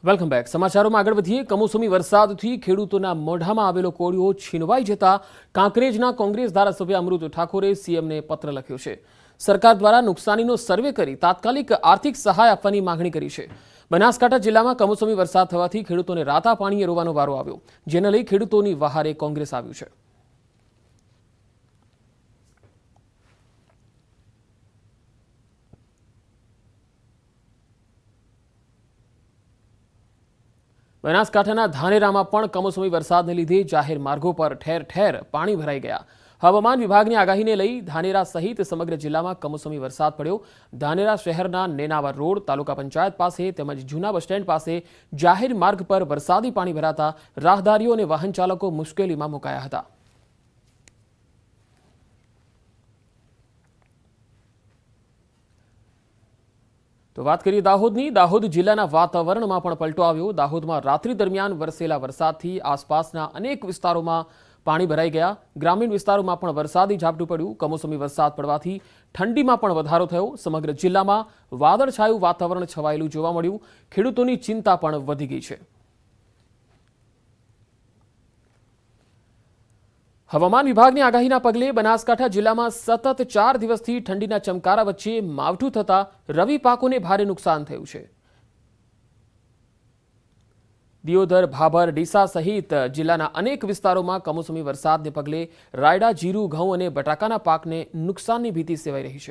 Welcome back. સમાચારોમાં આગળ વધીએ. કમોસમી વરસાદથી ખેડૂતોના મોઢામાં આવેલો કોળિયો છીનવાઈ જતા કાંકરેજના કોંગ્રેસ ધારાસભ્ય અમૃત ઠાકોરે સીએમને પત્ર લખ્યો છે. સરકાર દ્વારા નુકસાનીનો સર્વે કરી તાત્કાલિક આર્થિક સહાય આપવાની માંગણી કરી છે. બનાસકાંઠા જિલ્લામાં કમોસમી વરસાદ થવાથી ખેડૂતોને રાતા પાણીએ રોવાનો વારો આવ્યો, જેને લઈ ખેડૂતોની વહારે કોંગ્રેસ આવ્યું છે. બનાસકાંઠાના ધાનેરામાં પણ કમોસમી વરસાદને લીધે જાહેર માર્ગો પર ઠેર ઠેર પાણી ભરાઈ ગયા. હવામાન વિભાગની આગાહીને લઈ ધાનેરા સહિત સમગ્ર જિલ્લામાં કમોસમી વરસાદ પડ્યો. ધાનેરા શહેરના નેનાવર રોડ, તાલુકા પંચાયત પાસે તેમજ જૂના બસ સ્ટેન્ડ પાસે જાહેર માર્ગ પર વરસાદી પાણી ભરાતા રાહદારીઓ અને વાહન ચાલકો મુશ્કેલીમાં મુકાયા હતા. તો વાત કરીએ દાહોદની. દાહોદ જિલ્લાના વાતાવરણમાં પણ પલટો આવ્યો. દાહોદમાં રાત્રિ દરમિયાન વરસેલા વરસાદથી આસપાસના અનેક વિસ્તારોમાં પાણી ભરાઈ ગયા. ગ્રામીણ વિસ્તારોમાં પણ વરસાદી ઝાપટું પડ્યું. કમોસમી વરસાદ પડવાથી ઠંડીમાં પણ વધારો થયો. સમગ્ર જિલ્લામાં વાદળછાયું વાતાવરણ છવાયેલું જોવા મળ્યું. ખેડૂતોની ચિંતા પણ વધી ગઈ છે. હવામાન વિભાગની આગાહીના પગલે બનાસકાંઠા જિલ્લામાં સતત 4 દિવસથી ઠંડીના ચમકારા વચ્ચે માવઠું થતા રવિ પાકોને ભારે નુકસાન થયું છે. દિયોદર, ભાભર, ડીસા સહિત જિલ્લાના અનેક વિસ્તારોમાં કમોસમી વરસાદને પગલે રાયડા, જીરું, ઘઉં અને બટાકાના પાકને નુકસાનની ભીતિ સેવાઈ રહી છે.